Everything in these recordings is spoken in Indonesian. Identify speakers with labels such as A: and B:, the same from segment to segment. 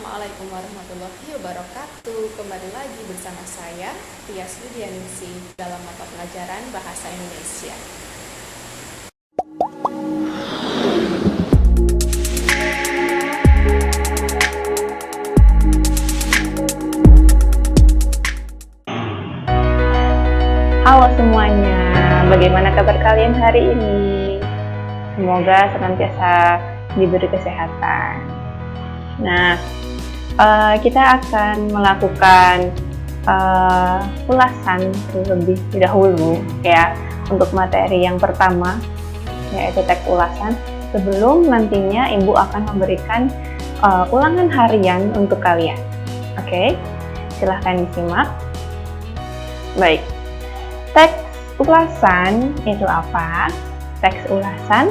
A: Assalamualaikum warahmatullahi wabarakatuh. Kembali lagi bersama saya, Tias Widianingsih, dalam mata pelajaran Bahasa Indonesia.
B: Halo semuanya, bagaimana kabar kalian hari ini? Semoga senantiasa diberi kesehatan. Nah, kita akan melakukan ulasan terlebih dahulu ya untuk materi yang pertama, yaitu teks ulasan. Sebelum nantinya Ibu akan memberikan ulangan harian untuk kalian. Oke, silahkan disimak. Baik, teks ulasan itu apa? Teks ulasan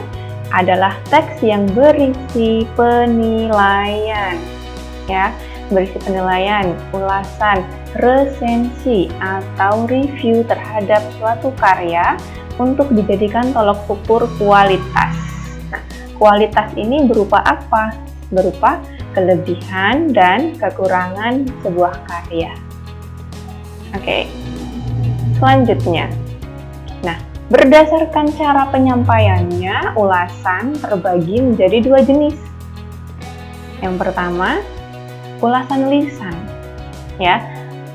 B: adalah teks yang berisi penilaian, ya, berisi penilaian, ulasan, resensi atau review terhadap suatu karya untuk dijadikan tolok ukur kualitas. Nah, kualitas ini berupa apa? Berupa kelebihan dan kekurangan sebuah karya. Oke, selanjutnya. Nah, berdasarkan cara penyampaiannya, ulasan terbagi menjadi dua jenis. Yang pertama, ulasan lisan. Ya,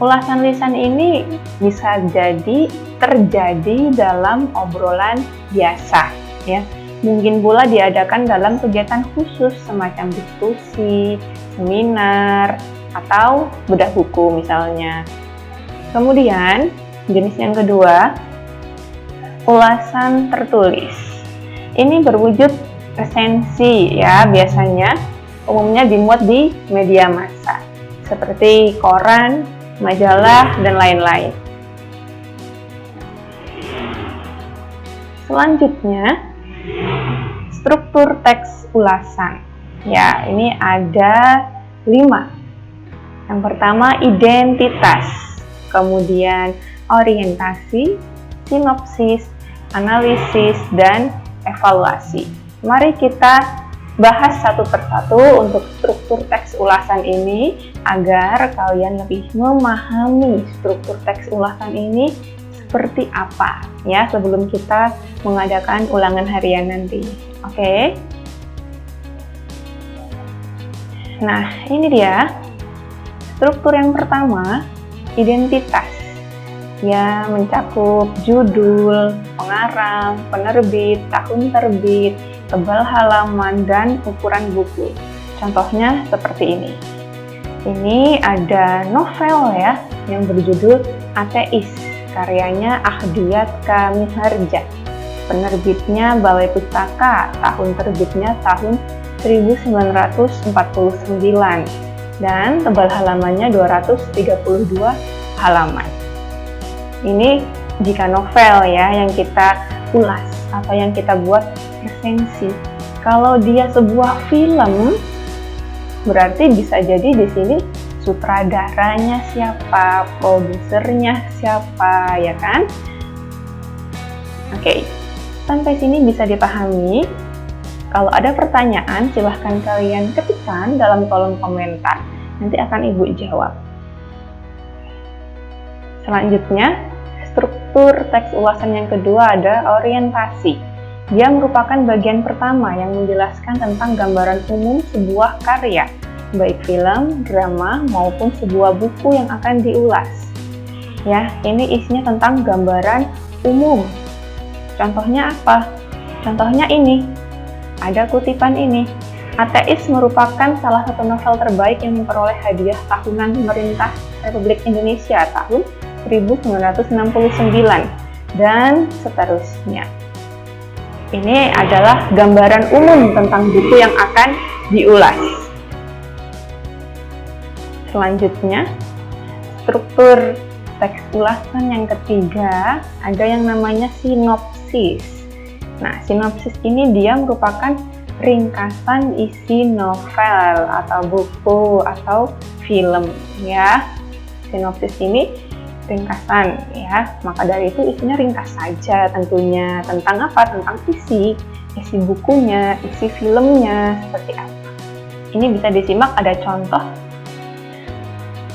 B: ulasan lisan ini bisa jadi terjadi dalam obrolan biasa. Ya, mungkin pula diadakan dalam kegiatan khusus semacam diskusi, seminar, atau bedah buku misalnya. Kemudian, jenis yang kedua, ulasan tertulis. Ini berwujud resensi ya, biasanya umumnya dimuat di media massa seperti koran, majalah, dan lain-lain. Selanjutnya, struktur teks ulasan. Ya, ini ada 5. Yang pertama, identitas, kemudian orientasi, sinopsis, analisis, dan evaluasi. Mari kita bahas satu persatu untuk struktur teks ulasan ini agar kalian lebih memahami struktur teks ulasan ini seperti apa ya sebelum kita mengadakan ulangan harian nanti. Oke. Nah, ini dia struktur yang pertama, identitas. Ya, mencakup judul, pengarang, penerbit, tahun terbit, tebal halaman, dan ukuran buku. Contohnya seperti ini. Ini ada novel ya, yang berjudul Ateis, karyanya Ahdiyat K. Miharja. Penerbitnya Balai Pustaka, tahun terbitnya tahun 1949. Dan tebal halamannya 232 halaman. Ini jika novel ya yang kita ulas atau yang kita buat resensi. Kalau dia sebuah film, berarti bisa jadi di sini sutradaranya siapa, produsernya siapa, ya kan? Oke, sampai sini bisa dipahami. Kalau ada pertanyaan, silahkan kalian ketikkan dalam kolom komentar. Nanti akan Ibu jawab. Selanjutnya, struktur teks ulasan yang kedua ada orientasi. Dia merupakan bagian pertama yang menjelaskan tentang gambaran umum sebuah karya, baik film, drama, maupun sebuah buku yang akan diulas. Ya, ini isinya tentang gambaran umum. Contohnya apa? Contohnya ini. Ada kutipan ini. Ateis merupakan salah satu novel terbaik yang memperoleh hadiah tahunan pemerintah Republik Indonesia tahun 1969 dan seterusnya. Ini adalah gambaran umum tentang buku yang akan diulas. Selanjutnya, struktur teks ulasan yang ketiga ada yang namanya sinopsis. Nah, sinopsis ini dia merupakan ringkasan isi novel atau buku atau film ya. Sinopsis ini ringkasan ya, maka dari itu isinya ringkas saja tentunya. Tentang apa? Tentang isi bukunya, isi filmnya seperti apa. Ini bisa disimak ada contoh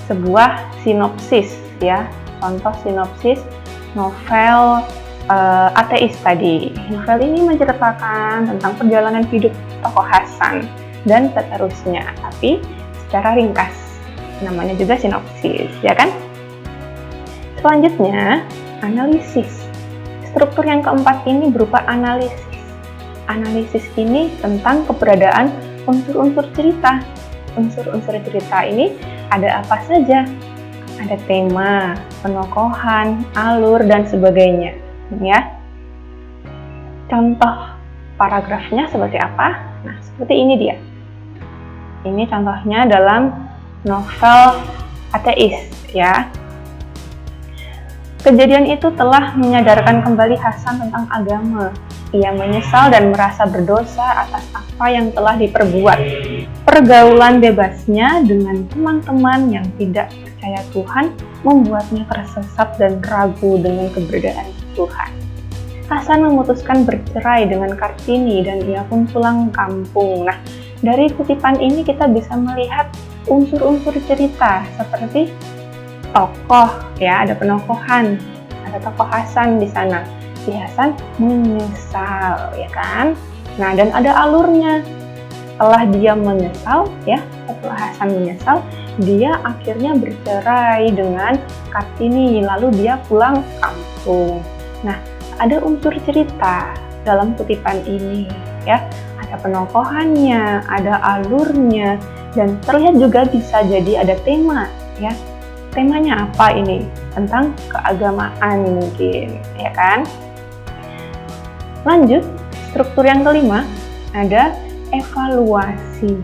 B: sebuah sinopsis ya. Contoh sinopsis novel ateis tadi. Novel ini menceritakan tentang perjalanan hidup tokoh Hasan dan seterusnya, tapi secara ringkas. Namanya juga sinopsis, ya kan? Selanjutnya, analisis. Struktur yang keempat ini berupa analisis. Analisis ini tentang keberadaan unsur-unsur cerita. Unsur-unsur cerita ini ada apa saja? Ada tema, penokohan, alur, dan sebagainya. Ya, contoh paragrafnya seperti apa? Nah, seperti ini dia. Ini contohnya dalam novel ateis, ya. Kejadian itu telah menyadarkan kembali Hasan tentang agama. Ia menyesal dan merasa berdosa atas apa yang telah diperbuat. Pergaulan bebasnya dengan teman-teman yang tidak percaya Tuhan membuatnya tersesat dan ragu dengan keberadaan Tuhan. Hasan memutuskan bercerai dengan Kartini dan ia pun pulang kampung. Nah, dari kutipan ini kita bisa melihat unsur-unsur cerita seperti tokoh, ya, ada penokohan, ada tokoh Hasan di sana. Si Hasan menyesal, ya kan? Nah, dan ada alurnya. Setelah dia menyesal, ya, setelah Hasan menyesal, dia akhirnya bercerai dengan Kartini, lalu dia pulang kampung. Nah, ada unsur cerita dalam kutipan ini, ya. Ada penokohannya, ada alurnya, dan terlihat juga bisa jadi ada tema, ya. Temanya apa ini? Tentang keagamaan mungkin, ya kan? Lanjut, struktur yang kelima, ada evaluasi.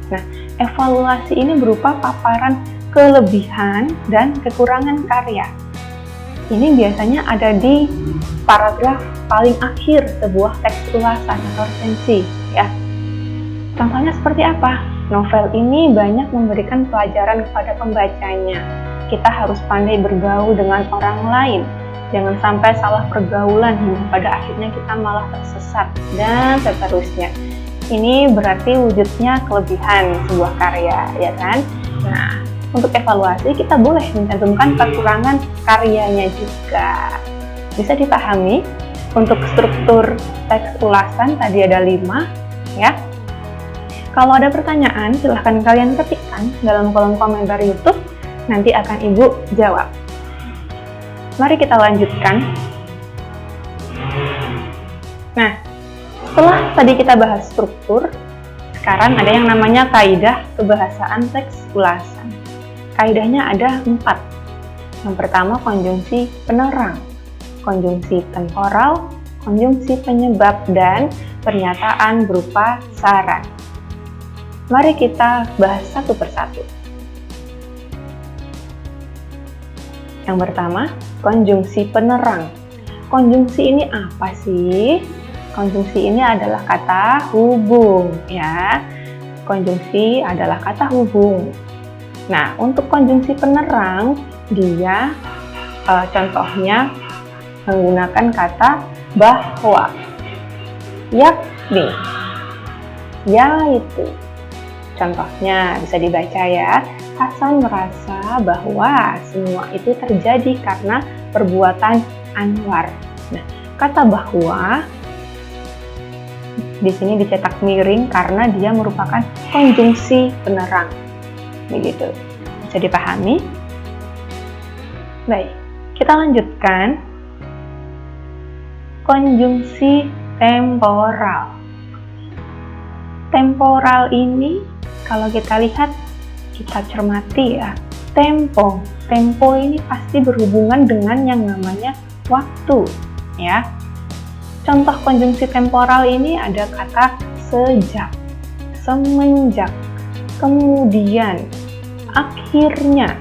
B: Nah, evaluasi ini berupa paparan kelebihan dan kekurangan karya. Ini biasanya ada di paragraf paling akhir sebuah teks ulasan atau resensi, ya. Contohnya seperti apa? Novel ini banyak memberikan pelajaran kepada pembacanya. Kita harus pandai bergaul dengan orang lain. Jangan sampai salah pergaulan hingga pada akhirnya kita malah tersesat dan seterusnya. Ini berarti wujudnya kelebihan sebuah karya, ya kan? Nah, untuk evaluasi kita boleh mencantumkan kekurangan karyanya juga. Bisa dipahami? Untuk struktur teks ulasan tadi ada 5, ya. Kalau ada pertanyaan, silahkan kalian ketikkan dalam kolom komentar YouTube, nanti akan Ibu jawab. Mari kita lanjutkan. Nah, setelah tadi kita bahas struktur, sekarang ada yang namanya kaidah kebahasaan teks ulasan. Kaidahnya ada 4. Yang pertama, konjungsi penerang, konjungsi temporal, konjungsi penyebab, dan pernyataan berupa saran. Mari kita bahas satu persatu. Yang pertama, konjungsi penerang. Konjungsi ini apa sih? Konjungsi ini adalah kata hubung, ya. Konjungsi adalah kata hubung. Nah, untuk konjungsi penerang, dia contohnya menggunakan kata bahwa, yakni, yaitu. Contohnya bisa dibaca ya. Hasan merasa bahwa semua itu terjadi karena perbuatan Anwar. Nah, kata bahwa di sini dicetak miring karena dia merupakan konjungsi penerang. Begitu. Bisa dipahami? Baik, kita lanjutkan. Konjungsi temporal. Temporal ini kalau kita lihat, kita cermati ya, tempo ini pasti berhubungan dengan yang namanya waktu, ya. Contoh konjungsi temporal ini ada kata sejak, semenjak, kemudian, akhirnya,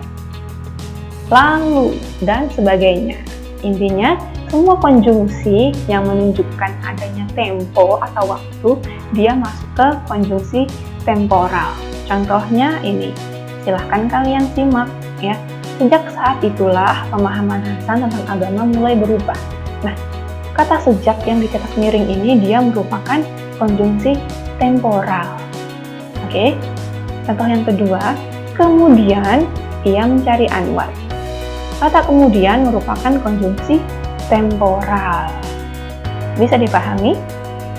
B: lalu, dan sebagainya. Intinya, semua konjungsi yang menunjukkan adanya tempo atau waktu, dia masuk ke konjungsi temporal. Contohnya ini, silahkan kalian simak ya. Sejak saat itulah pemahaman Hasan tentang agama mulai berubah. Nah, kata sejak yang dicetak miring ini dia merupakan konjungsi temporal. Oke, Contoh yang kedua, kemudian ia mencari Anwar. Kata kemudian merupakan konjungsi temporal. Bisa dipahami?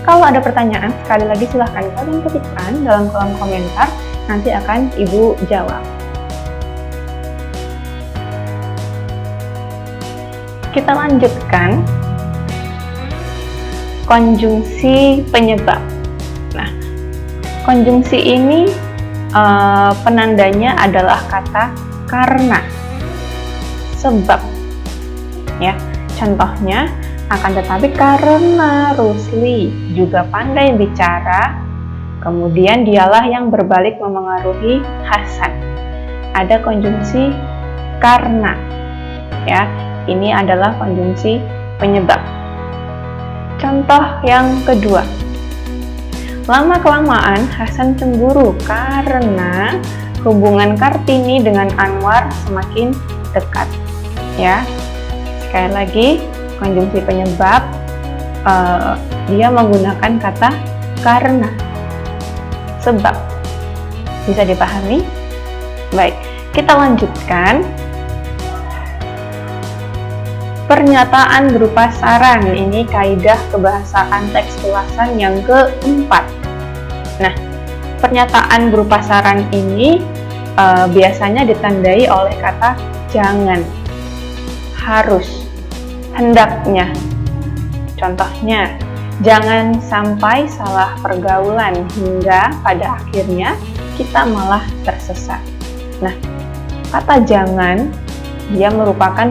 B: Kalau ada pertanyaan, sekali lagi silahkan kalian ketikkan dalam kolom komentar, nanti akan Ibu jawab. Kita lanjutkan konjungsi penyebab. Nah, konjungsi ini penandanya adalah kata karena, sebab. Ya, contohnya, akan tetapi karena Rusli juga pandai bicara, kemudian dialah yang berbalik memengaruhi Hasan. Ada konjungsi karena. Ya, ini adalah konjungsi penyebab. Contoh yang kedua. Lama-kelamaan Hasan cemburu karena hubungan Kartini dengan Anwar semakin dekat. Ya. Sekali lagi, konjungsi penyebab, dia menggunakan kata karena, sebab. Bisa dipahami? Baik, kita lanjutkan. Pernyataan berupa saran, ini kaidah kebahasaan teks ulasan yang keempat. Nah, pernyataan berupa saran ini biasanya ditandai oleh kata jangan, harus, hendaknya. Contohnya, jangan sampai salah pergaulan hingga pada akhirnya kita malah tersesat. Nah, kata jangan, dia merupakan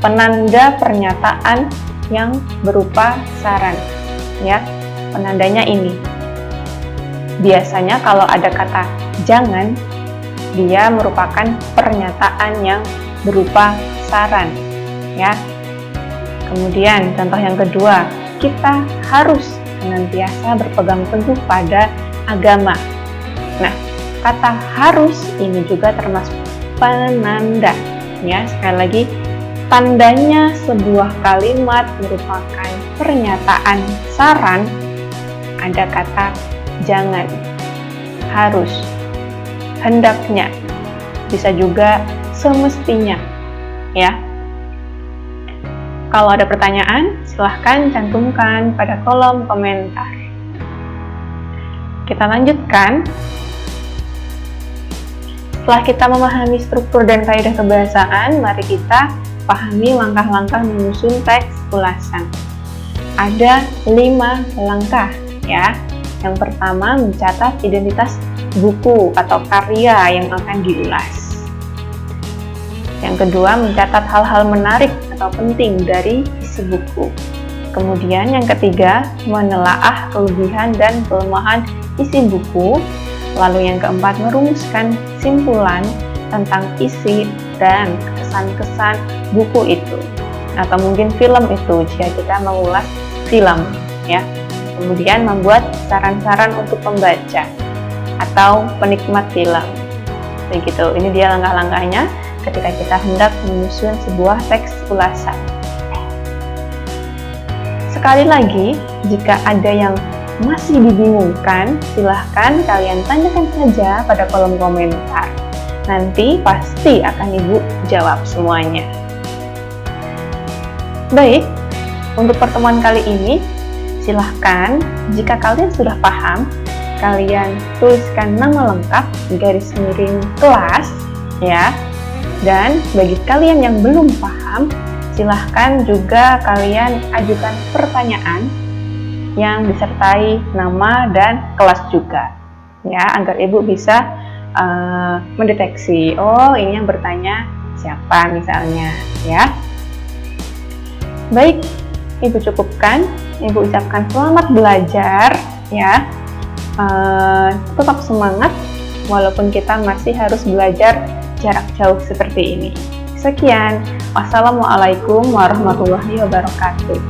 B: penanda pernyataan yang berupa saran. Ya, penandanya ini. Biasanya kalau ada kata jangan, dia merupakan pernyataan yang berupa saran. Ya. Kemudian contoh yang kedua, kita harus senantiasa berpegang teguh pada agama. Nah, kata harus ini juga termasuk penanda. Ya, sekali lagi, tandanya sebuah kalimat merupakan pernyataan saran, ada kata jangan, harus, hendaknya, bisa juga semestinya. Ya. Kalau ada pertanyaan, silahkan cantumkan pada kolom komentar. Kita lanjutkan. Setelah kita memahami struktur dan kaidah kebahasaan, mari kita pahami langkah-langkah menyusun teks ulasan. Ada 5 langkah, ya. Yang pertama, mencatat identitas buku atau karya yang akan diulas. Yang kedua, mencatat hal-hal menarik atau penting dari isi buku. Kemudian yang ketiga, menelaah kelebihan dan kelemahan isi buku. Lalu yang keempat, merumuskan kesimpulan tentang isi dan kesan-kesan buku itu. Atau mungkin film itu, jika kita mengulas film. Ya. Kemudian membuat saran-saran untuk pembaca atau penikmat film. Begitu, ini dia langkah-langkahnya ketika kita hendak menyusun sebuah teks ulasan. Sekali lagi, jika ada yang masih dibingungkan, silahkan kalian tanyakan saja pada kolom komentar. Nanti pasti akan Ibu jawab semuanya. Baik, untuk pertemuan kali ini, silahkan jika kalian sudah paham, kalian tuliskan nama lengkap garis miring kelas, ya. Dan bagi kalian yang belum paham, silahkan juga kalian ajukan pertanyaan yang disertai nama dan kelas juga, ya, agar Ibu bisa mendeteksi, oh ini yang bertanya siapa misalnya, ya. Baik, Ibu cukupkan. Ibu ucapkan selamat belajar, ya. Tetap semangat walaupun kita masih harus belajar jarak jauh seperti ini. Sekian, wassalamualaikum warahmatullahi wabarakatuh.